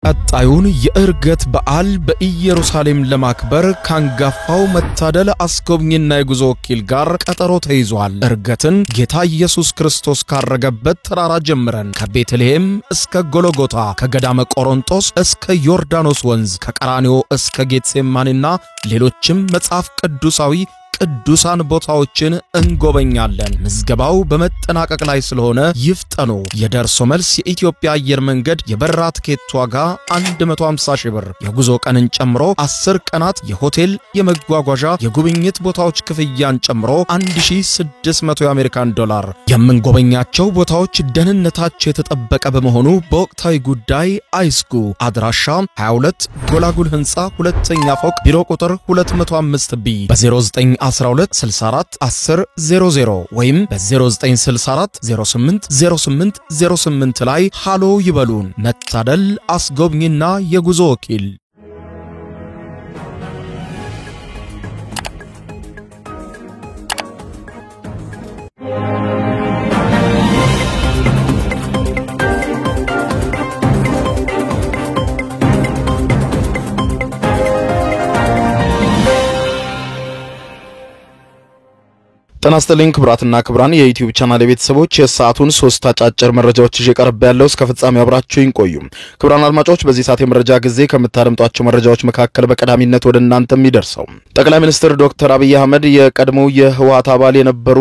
ቀጣዩን የእርገት በዓል በኢየሩሳሌም ለማክበር ካንጋፋው መታደል አስጎብኝና የጉዞ ወኪል ጋር ቀጠሮ ተይዟል። እርገትን ጌታ ኢየሱስ ክርስቶስ ካረገበት ተራራ ጀምረን ከቤተልሔም እስከ ጎልጎታ ከገዳመ ቆሮንጦስ እስከ ዮርዳኖስ ወንዝ ከቀራንዮ እስከ ጌትሴማኒና ሌሎችም መጽሐፍ ቅዱሳዊ ቅዱሳን ቦታዎችን እንጎበኛለን። ምዝገባው በመጠናቀቅ ላይ ስለሆነ ይፍጠኑ። የደርሶ መልስ የኢትዮጵያ አየር መንገድ የበረራ ትኬት ዋጋ 150 ሺህ ብር፣ የጉዞ ቀንን ጨምሮ 10 ቀናት የሆቴል የመጓጓዣ የጉብኝት ቦታዎች ክፍያን ጨምሮ 1600 የአሜሪካን ዶላር። የምንጎበኛቸው ቦታዎች ደህንነታቸው የተጠበቀ በመሆኑ በወቅታዊ ጉዳይ አይስጉ። አድራሻ 22 ጎላጉል ህንጻ ሁለተኛ ፎቅ ቢሮ ቁጥር 205 ቢ በ09 12 64 10 00 ወይም በ0964 08 08 08 ላይ ሃሎ ይበሉን። መታደል አስጎብኝና የጉዞ ወኪል። ተናስተልኝ ክብራትና ክብራን የዩቲዩብ ቻናል ቤተሰቦች የሰዓቱን 3 አጫጭር መረጃዎች ይዤ ቀርብ ያለው እስከ ፍጻሜው አብራችሁኝ ቆዩ። ክብራን አድማጮች በዚህ ሰዓት የመረጃ ጊዜ ከምታደምጧቸው መረጃዎች መካከል በቀዳሚነት ወደ እናንተ የሚደርሰው ጠቅላይ ሚኒስትር ዶክተር አብይ አህመድ የቀድሞው የህወሓት አባል የነበሩ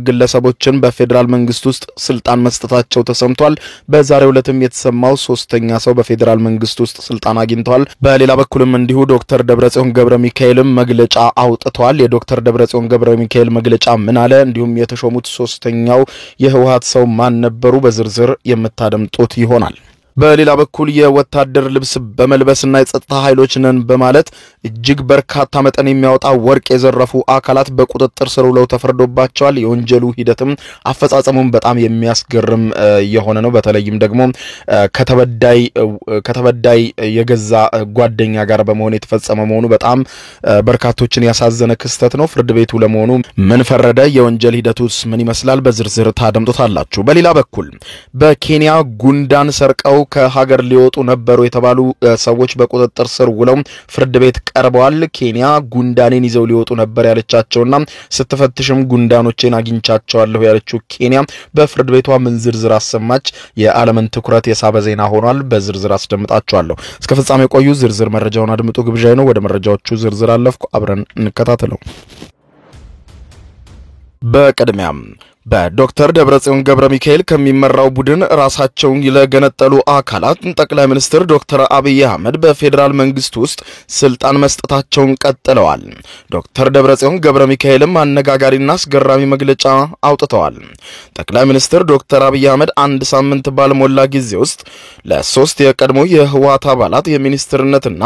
ግለሰቦችን በፌደራል መንግስት ውስጥ ስልጣን መስጠታቸው ተሰምቷል። በዛሬው ዕለትም የተሰማው ሶስተኛ ሰው በፌደራል መንግስት ውስጥ ስልጣን አግኝተዋል። በሌላ በኩልም እንዲሁ ዶክተር ደብረጽዮን ገብረሚካኤልም መግለጫ አውጥተዋል። የዶክተር ደብረጽዮን ገብረሚካኤል መግለጫ ምናለ እንዲሁም የተሾሙት ሶስተኛው የህወሓት ሰው ማን ነበሩ በዝርዝር የምታደምጡት ይሆናል። በሌላ በኩል የወታደር ልብስ በመልበስና የጸጥታ ኃይሎች ነን በማለት እጅግ በርካታ መጠን የሚያወጣ ወርቅ የዘረፉ አካላት በቁጥጥር ስር ውለው ተፈርዶባቸዋል። የወንጀሉ ሂደትም አፈጻጸሙም በጣም የሚያስገርም የሆነ ነው። በተለይም ደግሞ ከተበዳይ የገዛ ጓደኛ ጋር በመሆን የተፈጸመ መሆኑ በጣም በርካቶችን ያሳዘነ ክስተት ነው። ፍርድ ቤቱ ለመሆኑ ምን ፈረደ? የወንጀል ሂደቱስ ምን ይመስላል? በዝርዝር ታደምጡታላችሁ። በሌላ በኩል በኬንያ ጉንዳን ሰርቀው ከሀገር ሊወጡ ነበሩ የተባሉ ሰዎች በቁጥጥር ስር ውለው ፍርድ ቤት ቀርበዋል። ኬንያ ጉንዳኔን ይዘው ሊወጡ ነበር ያለቻቸውና ስትፈትሽም ጉንዳኖችን አግኝቻቸዋለሁ ያለችው ኬንያ በፍርድ ቤቷ ምን ዝርዝር አሰማች? የዓለምን ትኩረት የሳበ ዜና ሆኗል። በዝርዝር አስደምጣችኋለሁ። እስከ ፍጻሜ ቆዩ። ዝርዝር መረጃውን አድምጡ ግብዣይ ነው። ወደ መረጃዎቹ ዝርዝር አለፍኩ። አብረን እንከታተለው። በቀድሚያም በዶክተር ደብረጽዮን ገብረሚካኤል ከሚመራው ቡድን ራሳቸውን ለገነጠሉ አካላት ጠቅላይ ሚኒስትር ዶክተር አብይ አህመድ በፌደራል መንግስት ውስጥ ስልጣን መስጠታቸውን ቀጥለዋል። ዶክተር ደብረጽዮን ገብረሚካኤልም አነጋጋሪና አስገራሚ መግለጫ አውጥተዋል። ጠቅላይ ሚኒስትር ዶክተር አብይ አህመድ አንድ ሳምንት ባልሞላ ጊዜ ውስጥ ለሶስት የቀድሞ የህወሓት አባላት የሚኒስትርነትና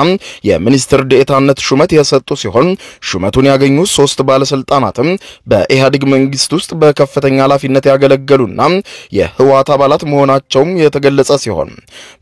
የሚኒስትር ዴኤታነት ሹመት የሰጡ ሲሆን ሹመቱን ያገኙ ሶስት ባለስልጣናትም በኢህአዴግ መንግስት ውስጥ በከፍተኛ ኃላፊነት ያገለገሉና የህወሓት አባላት መሆናቸው የተገለጸ ሲሆን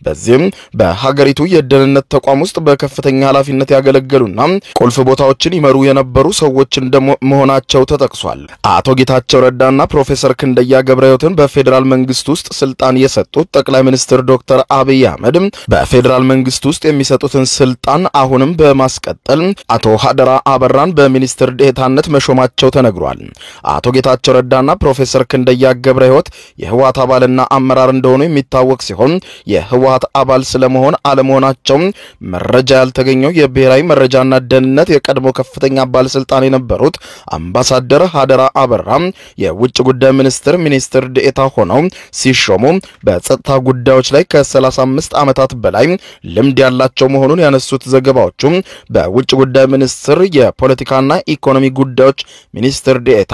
በዚህም በሀገሪቱ የደህንነት ተቋም ውስጥ በከፍተኛ ኃላፊነት ያገለገሉና ቁልፍ ቦታዎችን ይመሩ የነበሩ ሰዎች እንደመሆናቸው ተጠቅሷል። አቶ ጌታቸው ረዳና ፕሮፌሰር ክንደያ ገብረሕይወትን በፌደራል መንግስት ውስጥ ስልጣን የሰጡት ጠቅላይ ሚኒስትር ዶክተር አብይ አህመድ በፌደራል መንግስት ውስጥ የሚሰጡትን ስልጣን አሁንም በማስቀጠል አቶ ሀደራ አበራን በሚኒስትር ዴኤታነት መሾማቸው ተነግሯል። አቶ ጌታቸው ረዳና ፕሮፌሰር ክንደያ ገብረሕይወት የህወሓት አባልና አመራር እንደሆኑ የሚታወቅ ሲሆን የህወሓት አባል ስለመሆን አለመሆናቸው መረጃ ያልተገኘው የብሔራዊ መረጃና ደህንነት የቀድሞ ከፍተኛ ባለስልጣን የነበሩት አምባሳደር ሀደራ አበራ የውጭ ጉዳይ ሚኒስትር ዴኤታ ሆነው ሲሾሙ በጸጥታ ጉዳዮች ላይ ከ35 ዓመታት በላይ ልምድ ያላቸው መሆኑን ያነሱት ዘገባዎቹ በውጭ ጉዳይ ሚኒስትር የፖለቲካና ኢኮኖሚ ጉዳዮች ሚኒስትር ዴኤታ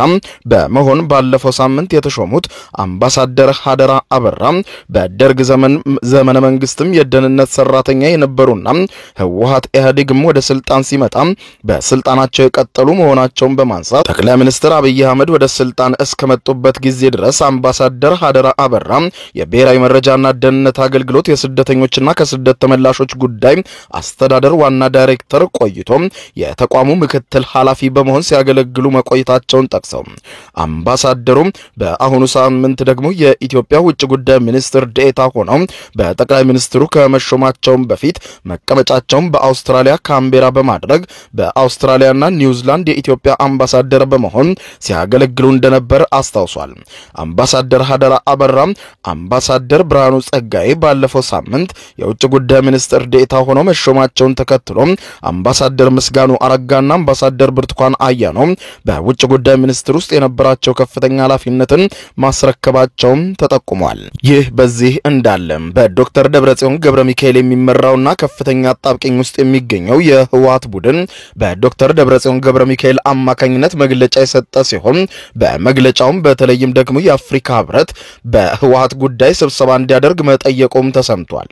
በመሆን ባለፈው ሳምንት የተሾሙት አምባሳደር ሀደራ አበራ በደርግ ዘመነ መንግስትም የደህንነት ሰራተኛ የነበሩና ህወሓት ኢህአዴግም ወደ ስልጣን ሲመጣ በስልጣናቸው የቀጠሉ መሆናቸውን በማንሳት ጠቅላይ ሚኒስትር አብይ አህመድ ወደ ስልጣን እስከመጡበት ጊዜ ድረስ አምባሳደር ሀደራ አበራ የብሔራዊ መረጃና ደህንነት አገልግሎት የስደተኞችና ከስደት ተመላሾች ጉዳይ አስተዳደር ዋና ዳይሬክተር ቆይቶ የተቋሙ ምክትል ኃላፊ በመሆን ሲያገለግሉ መቆየታቸውን ጠቅሰው አምባሳደሩ ሚኒስትሩ በአሁኑ ሳምንት ደግሞ የኢትዮጵያ ውጭ ጉዳይ ሚኒስትር ዴኤታ ሆነው በጠቅላይ ሚኒስትሩ ከመሾማቸው በፊት መቀመጫቸውን በአውስትራሊያ ካምቤራ በማድረግ በአውስትራሊያና ኒውዚላንድ የኢትዮጵያ አምባሳደር በመሆን ሲያገለግሉ እንደነበር አስታውሷል። አምባሳደር ሀደራ አበራ አምባሳደር ብርሃኑ ጸጋዬ ባለፈው ሳምንት የውጭ ጉዳይ ሚኒስትር ዴኤታ ሆነው መሾማቸውን ተከትሎ አምባሳደር ምስጋኑ አረጋና አምባሳደር ብርቱካን አያኖ በውጭ ጉዳይ ሚኒስትር ውስጥ የነበራቸው ከፍተኛ ኃላፊነትን ማስረከባቸው ተጠቁሟል። ይህ በዚህ እንዳለ በዶክተር ደብረጽዮን ገብረ ሚካኤል የሚመራውና ከፍተኛ አጣብቂኝ ውስጥ የሚገኘው የህወሓት ቡድን በዶክተር ደብረጽዮን ገብረ ሚካኤል አማካኝነት መግለጫ የሰጠ ሲሆን በመግለጫውም በተለይም ደግሞ የአፍሪካ ህብረት በህወሓት ጉዳይ ስብሰባ እንዲያደርግ መጠየቁም ተሰምቷል።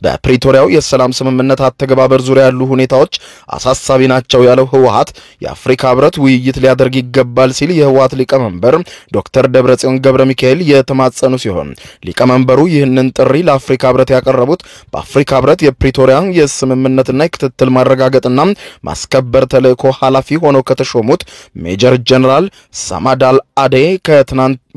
በፕሪቶሪያው የሰላም ስምምነት አተገባበር ዙሪያ ያሉ ሁኔታዎች አሳሳቢ ናቸው ያለው ህወሓት የአፍሪካ ህብረት ውይይት ሊያደርግ ይገባል ሲል የህወሓት ሊቀመንበር ዶክተር ደብረጽዮን ገብረ ሚካኤል የተማጸኑ ሲሆን ሊቀመንበሩ ይህንን ጥሪ ለአፍሪካ ህብረት ያቀረቡት በአፍሪካ ህብረት የፕሪቶሪያ የስምምነትና የክትትል ማረጋገጥና ማስከበር ተልእኮ ኃላፊ ሆነው ከተሾሙት ሜጀር ጀነራል ሳማዳል አዴ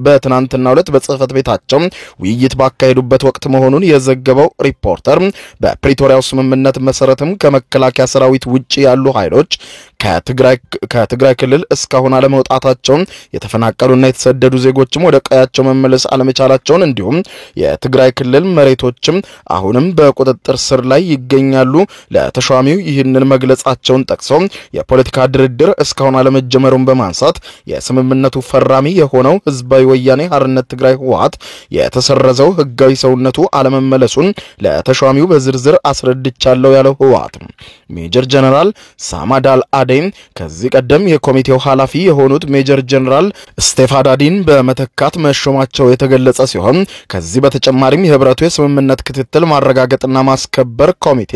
በትናንትናው ዕለት በጽህፈት ቤታቸው ውይይት ባካሄዱበት ወቅት መሆኑን የዘገበው ሪፖርተር በፕሪቶሪያው ስምምነት መሰረትም ከመከላከያ ሰራዊት ውጪ ያሉ ኃይሎች ከትግራይ ክልል እስካሁን አለመውጣታቸው የተፈናቀሉና የተሰደዱ ዜጎችም ወደ ቀያቸው መመለስ አለመቻላቸውን እንዲሁም የትግራይ ክልል መሬቶችም አሁንም በቁጥጥር ስር ላይ ይገኛሉ ለተሿሚው ይህንን መግለጻቸውን ጠቅሰው የፖለቲካ ድርድር እስካሁን አለመጀመሩን በማንሳት የስምምነቱ ፈራሚ የሆነው ህዝባዊ ወያኔ ሓርነት ትግራይ ህወሓት የተሰረዘው ህጋዊ ሰውነቱ አለመመለሱን ለተሿሚው በዝርዝር አስረድቻለሁ ያለው ህወሓት ሜጀር ጀነራል ሳማዳል አዴን ከዚህ ቀደም የኮሚቴው ኃላፊ የሆኑት ሜጀር ጀነራል ስቴፋዳዲን በመተካት መሾማቸው የተገለጸ ሲሆን ከዚህ በተጨማሪም የህብረቱ የስምምነት ክትትል ማረጋገጥና ማስከበር ኮሚቴ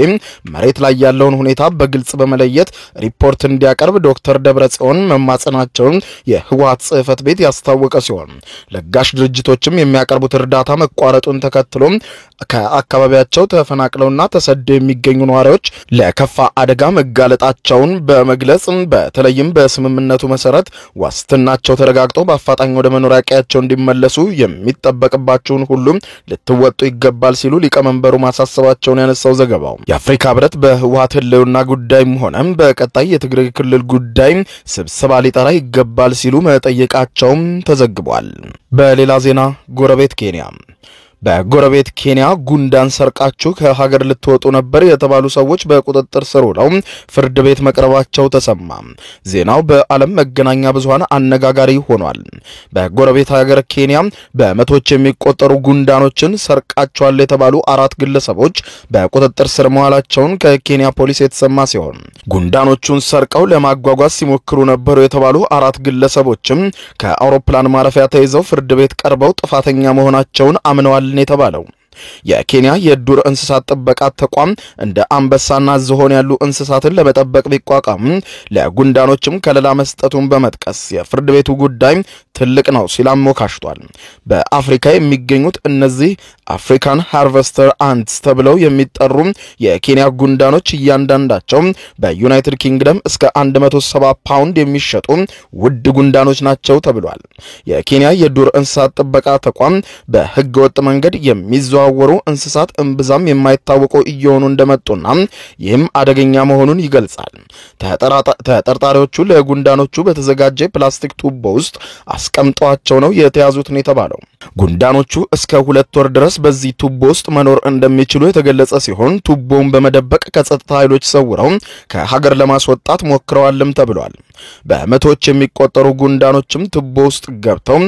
መሬት ላይ ያለውን ሁኔታ በግልጽ በመለየት ሪፖርት እንዲያቀርብ ዶክተር ደብረጽዮን መማጸናቸውን የህወሓት ጽህፈት ቤት ያስታወቀ ሲሆን ለጋሽ ድርጅቶችም የሚያቀርቡት እርዳታ መቋረጡን ተከትሎ ከአካባቢያቸው ተፈናቅለውና ተሰደው የሚገኙ ነዋሪዎች ለከፋ አደጋ መጋለጣቸውን በመግለጽ በተለይም በስምምነቱ መሰረት ዋስትናቸው ተረጋግጦ በአፋጣኝ ወደ መኖሪያ ቀያቸው እንዲመለሱ የሚጠበቅባቸውን ሁሉ ልትወጡ ይገባል ሲሉ ሊቀመንበሩ ማሳሰባቸውን ያነሳው ዘገባው የአፍሪካ ህብረት በህወሓት ህልውና ጉዳይም ሆነ በቀጣይ የትግራይ ክልል ጉዳይ ስብሰባ ሊጠራ ይገባል ሲሉ መጠየቃቸው ተዘግቧል። በሌላ ዜና ጎረቤት ኬንያ በጎረቤት ኬንያ ጉንዳን ሰርቃችሁ ከሀገር ልትወጡ ነበር የተባሉ ሰዎች በቁጥጥር ስር ውለው ፍርድ ቤት መቅረባቸው ተሰማ። ዜናው በዓለም መገናኛ ብዙሃን አነጋጋሪ ሆኗል። በጎረቤት ሀገር ኬንያ በመቶዎች የሚቆጠሩ ጉንዳኖችን ሰርቃቸዋል የተባሉ 4 ግለሰቦች በቁጥጥር ስር መዋላቸውን ከኬንያ ፖሊስ የተሰማ ሲሆን ጉንዳኖቹን ሰርቀው ለማጓጓዝ ሲሞክሩ ነበሩ የተባሉ 4 ግለሰቦችም ከአውሮፕላን ማረፊያ ተይዘው ፍርድ ቤት ቀርበው ጥፋተኛ መሆናቸውን አምነዋል የተባለው የኬንያ የዱር እንስሳት ጥበቃ ተቋም እንደ አንበሳና ዝሆን ያሉ እንስሳትን ለመጠበቅ ቢቋቋም ለጉንዳኖችም ከለላ መስጠቱን በመጥቀስ የፍርድ ቤቱ ጉዳይ ትልቅ ነው ሲላም ሞካሽቷል። በአፍሪካ የሚገኙት እነዚህ አፍሪካን ሃርቨስተር አንትስ ተብለው የሚጠሩ የኬንያ ጉንዳኖች እያንዳንዳቸው በዩናይትድ ኪንግደም እስከ 170 ፓውንድ የሚሸጡ ውድ ጉንዳኖች ናቸው ተብሏል። የኬንያ የዱር እንስሳት ጥበቃ ተቋም በህገ ወጥ መንገድ የሚዘዋወሩ እንስሳት እንብዛም የማይታወቁ እየሆኑ እንደመጡና ይህም አደገኛ መሆኑን ይገልጻል። ተጠርጣሪዎቹ ለጉንዳኖቹ በተዘጋጀ ፕላስቲክ ቱቦ ውስጥ አስቀምጧቸው ነው የተያዙት ነው የተባለው። ጉንዳኖቹ እስከ 2 ወር ድረስ በዚህ ቱቦ ውስጥ መኖር እንደሚችሉ የተገለጸ ሲሆን ቱቦውን በመደበቅ ከጸጥታ ኃይሎች ሰውረው ከሀገር ለማስወጣት ሞክረዋልም ተብሏል። በመቶዎች የሚቆጠሩ ጉንዳኖችም ቱቦ ውስጥ ገብተው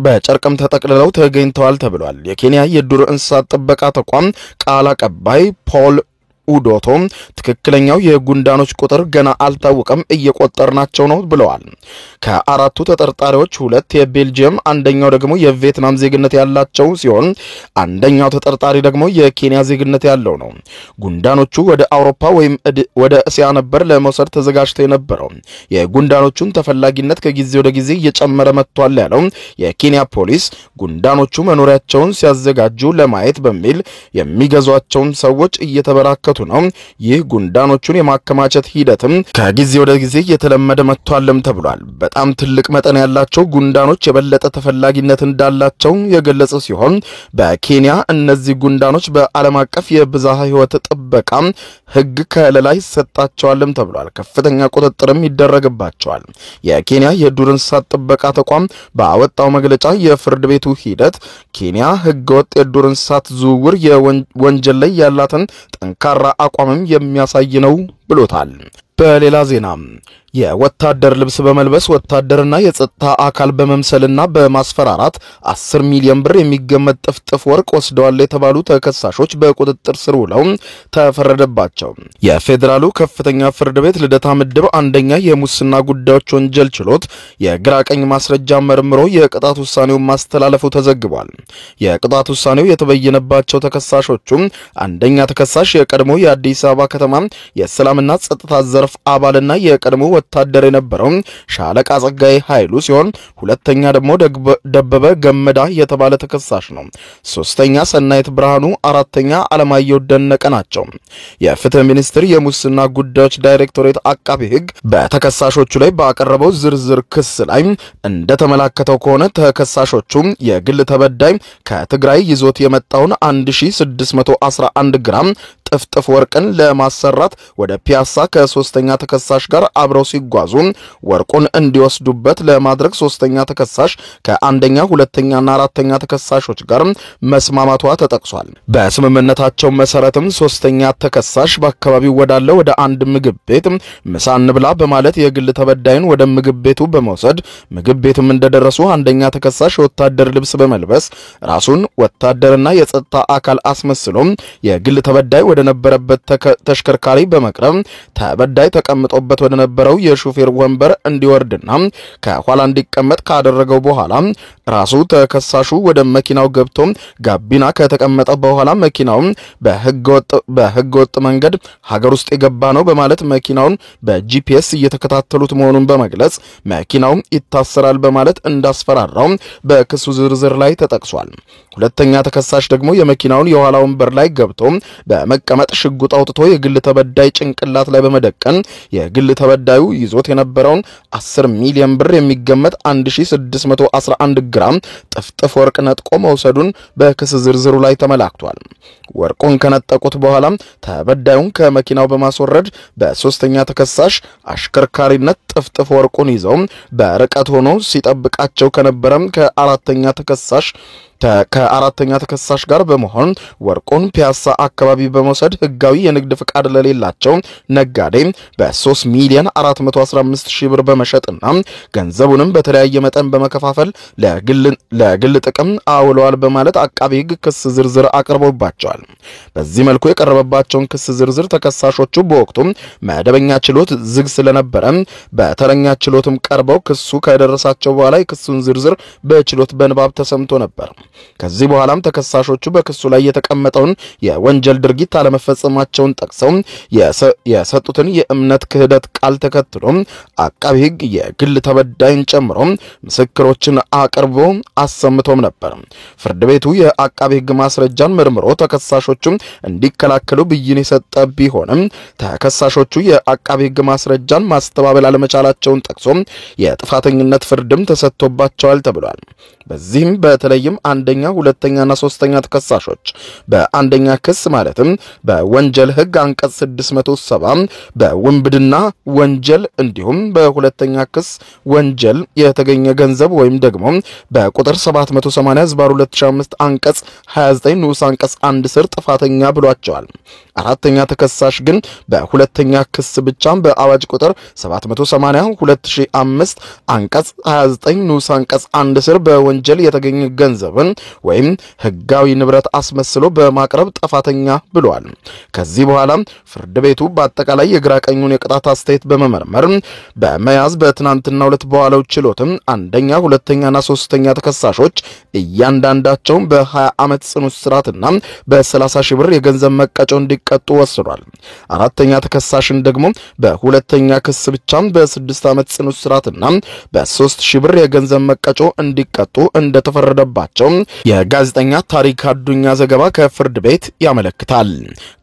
በጨርቅም ተጠቅልለው ተገኝተዋል ተብሏል። የኬንያ የዱር እንስሳት ጥበቃ ተቋም ቃል አቀባይ ፖል ኡዶቶ ትክክለኛው የጉንዳኖች ቁጥር ገና አልታወቀም እየቆጠርናቸው ነው ብለዋል። ከአራቱ ተጠርጣሪዎች 2 የቤልጂየም አንደኛው ደግሞ የቪየትናም ዜግነት ያላቸው ሲሆን አንደኛው ተጠርጣሪ ደግሞ የኬንያ ዜግነት ያለው ነው። ጉንዳኖቹ ወደ አውሮፓ ወይም ወደ እስያ ነበር ለመውሰድ ተዘጋጅተው የነበረው። የጉንዳኖቹን ተፈላጊነት ከጊዜ ወደ ጊዜ እየጨመረ መጥቷል ያለው የኬንያ ፖሊስ ጉንዳኖቹ መኖሪያቸውን ሲያዘጋጁ ለማየት በሚል የሚገዟቸውን ሰዎች እየተበራከቱ እየተመለከቱ ነው። ይህ ጉንዳኖቹን የማከማቸት ሂደትም ከጊዜ ወደ ጊዜ እየተለመደ መጥቷልም ተብሏል። በጣም ትልቅ መጠን ያላቸው ጉንዳኖች የበለጠ ተፈላጊነት እንዳላቸው የገለጸ ሲሆን በኬንያ እነዚህ ጉንዳኖች በዓለም አቀፍ የብዝሃ ሕይወት ጥበቃ ሕግ ከለላ ይሰጣቸዋልም ተብሏል። ከፍተኛ ቁጥጥርም ይደረግባቸዋል። የኬንያ የዱር እንስሳት ጥበቃ ተቋም ባወጣው መግለጫ የፍርድ ቤቱ ሂደት ኬንያ ሕገወጥ የዱር እንስሳት ዝውውር የወንጀል ላይ ያላትን ጠንካራ አቋምም የሚያሳይ ነው ብሎታል። በሌላ ዜና የወታደር ልብስ በመልበስ ወታደርና የጸጥታ አካል በመምሰልና በማስፈራራት 10 ሚሊዮን ብር የሚገመት ጥፍጥፍ ወርቅ ወስደዋል የተባሉ ተከሳሾች በቁጥጥር ስር ውለው ተፈረደባቸው። የፌዴራሉ ከፍተኛ ፍርድ ቤት ልደታ ምድብ አንደኛ የሙስና ጉዳዮች ወንጀል ችሎት የግራ ቀኝ ማስረጃ መርምሮ የቅጣት ውሳኔውን ማስተላለፉ ተዘግቧል። የቅጣት ውሳኔው የተበየነባቸው ተከሳሾቹ አንደኛ ተከሳሽ የቀድሞ የአዲስ አበባ ከተማ የሰላምና ጸጥታ ዘርፍ አባልና የቀድሞ ወታደር የነበረው ሻለቃ ጸጋዬ ኃይሉ ሲሆን ሁለተኛ ደግሞ ደበበ ገመዳ የተባለ ተከሳሽ ነው። ሶስተኛ ሰናይት ብርሃኑ፣ አራተኛ አለማየሁ ደነቀ ናቸው። የፍትህ ሚኒስቴር የሙስና ጉዳዮች ዳይሬክቶሬት አቃቤ ሕግ በተከሳሾቹ ላይ ባቀረበው ዝርዝር ክስ ላይ እንደተመላከተው ከሆነ ተከሳሾቹ የግል ተበዳይ ከትግራይ ይዞት የመጣውን 1611 ግራም ጥፍጥፍ ወርቅን ለማሰራት ወደ ፒያሳ ከሶስተኛ ተከሳሽ ጋር አብረው ሲጓዙ ወርቁን እንዲወስዱበት ለማድረግ ሶስተኛ ተከሳሽ ከአንደኛ ሁለተኛና አራተኛ ተከሳሾች ጋር መስማማቷ ተጠቅሷል። በስምምነታቸው መሰረትም ሶስተኛ ተከሳሽ በአካባቢው ወዳለው ወደ አንድ ምግብ ቤት ምሳ እንብላ በማለት የግል ተበዳይን ወደ ምግብ ቤቱ በመውሰድ ምግብ ቤቱም እንደደረሱ አንደኛ ተከሳሽ ወታደር ልብስ በመልበስ ራሱን ወታደርና የጸጥታ አካል አስመስሎ የግል ተበዳይ ወደ ነበረበት ተሽከርካሪ በመቅረብ ተበዳይ ተቀምጦበት ወደ ነበረው የሹፌር ወንበር እንዲወርድና ከኋላ እንዲቀመጥ ካደረገው በኋላ ራሱ ተከሳሹ ወደ መኪናው ገብቶ ጋቢና ከተቀመጠ በኋላ መኪናው በህገወጥ መንገድ ሀገር ውስጥ የገባ ነው በማለት መኪናውን በጂፒኤስ እየተከታተሉት መሆኑን በመግለጽ መኪናው ይታሰራል በማለት እንዳስፈራራው በክሱ ዝርዝር ላይ ተጠቅሷል። ሁለተኛ ተከሳሽ ደግሞ የመኪናውን የኋላ ወንበር ላይ ገብቶ በመቀመጥ ሽጉጥ አውጥቶ የግል ተበዳይ ጭንቅላት ላይ በመደቀን የግል ተበዳዩ ይዞት የነበረውን 10 ሚሊዮን ብር የሚገመት 1611 ግራም ጥፍጥፍ ወርቅ ነጥቆ መውሰዱን በክስ ዝርዝሩ ላይ ተመላክቷል። ወርቁን ከነጠቁት በኋላ ተበዳዩን ከመኪናው በማስወረድ በሶስተኛ ተከሳሽ አሽከርካሪነት ጥፍጥፍ ወርቁን ይዘው በርቀት ሆኖ ሲጠብቃቸው ከነበረ ከአራተኛ ተከሳሽ ጋር በመሆን ወርቁን ፒያሳ አካባቢ በመውሰድ ህጋዊ የንግድ ፍቃድ ለሌላቸው ነጋዴ በ3 ሚሊዮን 415 ሺህ ብር በመሸጥና ገንዘቡንም በተለያየ መጠን በመከፋፈል ለግል ጥቅም አውለዋል በማለት አቃቤ ሕግ ክስ ዝርዝር አቅርቦባቸዋል። በዚህ መልኩ የቀረበባቸውን ክስ ዝርዝር ተከሳሾቹ በወቅቱ መደበኛ ችሎት ዝግ ስለነበረ በተረኛ ችሎትም ቀርበው ክሱ ከደረሳቸው በኋላ የክሱን ዝርዝር በችሎት በንባብ ተሰምቶ ነበር። ከዚህ በኋላም ተከሳሾቹ በክሱ ላይ የተቀመጠውን የወንጀል ድርጊት አለመፈጸማቸውን ጠቅሰው የሰጡትን የእምነት ክህደት ቃል ተከትሎ አቃቤ ሕግ የግል ተበዳይን ጨምሮ ምስክሮችን አቅርቦ አሰምቶም ነበር። ፍርድ ቤቱ የአቃቤ ሕግ ማስረጃን መርምሮ ተከሳሾቹ እንዲከላከሉ ብይን የሰጠ ቢሆንም ተከሳሾቹ የአቃቤ ሕግ ማስረጃን ማስተባበል አለመቻላቸውን ጠቅሶ የጥፋተኝነት ፍርድም ተሰጥቶባቸዋል ተብሏል። በዚህም በተለይም አንደኛ ሁለተኛና ሶስተኛ ተከሳሾች በአንደኛ ክስ ማለትም በወንጀል ሕግ አንቀጽ 670 በውንብድና ወንጀል እንዲሁም በሁለተኛ ክስ ወንጀል የተገኘ ገንዘብ ወይም ደግሞ በቁጥር 780/2005 አንቀጽ 29 ንዑስ አንቀጽ 1 ስር ጥፋተኛ ብሏቸዋል። አራተኛ ተከሳሽ ግን በሁለተኛ ክስ ብቻ በአዋጅ ቁጥር 780/2005 አንቀጽ 29 ንዑስ አንቀጽ 1 ስር በወንጀል የተገኘ ገንዘብን ወይም ህጋዊ ንብረት አስመስሎ በማቅረብ ጥፋተኛ ብሏል። ከዚህ በኋላ ፍርድ ቤቱ በአጠቃላይ የግራ ቀኙን የቅጣት አስተያየት በመመርመር በመያዝ በትናንትናው ዕለት በዋለው ችሎትም አንደኛ ሁለተኛና ሶስተኛ ተከሳሾች እያንዳንዳቸው በ20 ዓመት ጽኑ እስራትና በ30 ሺህ ብር የገንዘብ መቀጮ እንዲቀጡ ወስኗል። አራተኛ ተከሳሽን ደግሞ በሁለተኛ ክስ ብቻ በ6 ዓመት ጽኑ እስራትና በ3 ሺህ ብር የገንዘብ መቀጮ እንዲቀጡ እንደተፈረደባቸው የጋዜጠኛ ታሪክ አዱኛ ዘገባ ከፍርድ ቤት ያመለክታል።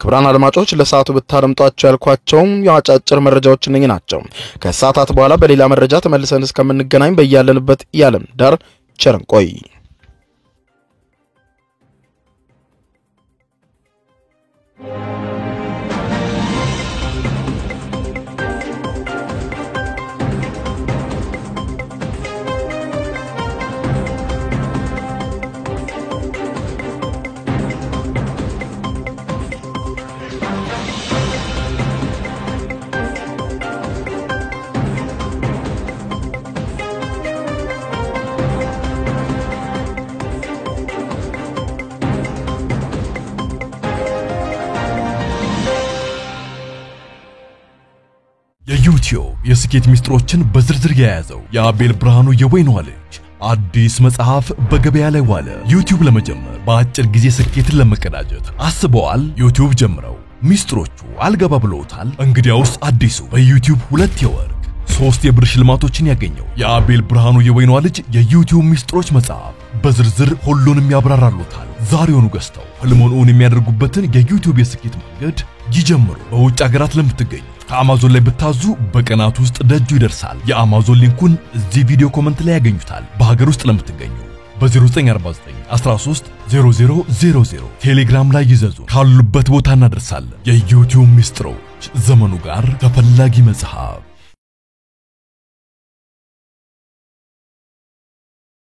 ክቡራን አድማጮች ለሰዓቱ ብታደምጧቸው ያልኳቸው የአጫጭር መረጃዎች እነኚህ ናቸው። ከሰዓታት በኋላ በሌላ መረጃ ተመልሰን እስከምንገናኝ በያለንበት የዓለም ዳር ቸር እንቆይ። የዩቲዩብ የስኬት ሚስጥሮችን በዝርዝር የያዘው የአቤል ብርሃኑ የወይኗ ልጅ አዲስ መጽሐፍ በገበያ ላይ ዋለ። ዩቲዩብ ለመጀመር በአጭር ጊዜ ስኬትን ለመቀዳጀት አስበዋል? ዩቲዩብ ጀምረው ሚስጥሮቹ አልገባ ብለውታል? እንግዲያውስ አዲሱ በዩቲዩብ 2 የወርቅ 3 የብር ሽልማቶችን ያገኘው የአቤል ብርሃኑ የወይኗ ልጅ የዩቲዩብ ሚስጥሮች መጽሐፍ በዝርዝር ሁሉንም ያብራራሉታል። ዛሬውኑ ገዝተው ህልሞን የሚያደርጉበትን የዩቲዩብ የስኬት መንገድ ይጀምሩ። በውጭ ሀገራት ለምትገኙ ከአማዞን ላይ ብታዙ በቀናት ውስጥ ደጁ ይደርሳል። የአማዞን ሊንኩን እዚህ ቪዲዮ ኮሜንት ላይ ያገኙታል። በሀገር ውስጥ ለምትገኙ በ0949 13 0000 ቴሌግራም ላይ ይዘዙ። ካሉበት ቦታ እናደርሳለን። የዩቲዩብ ሚስጥሮች ዘመኑ ጋር ተፈላጊ መጽሐፍ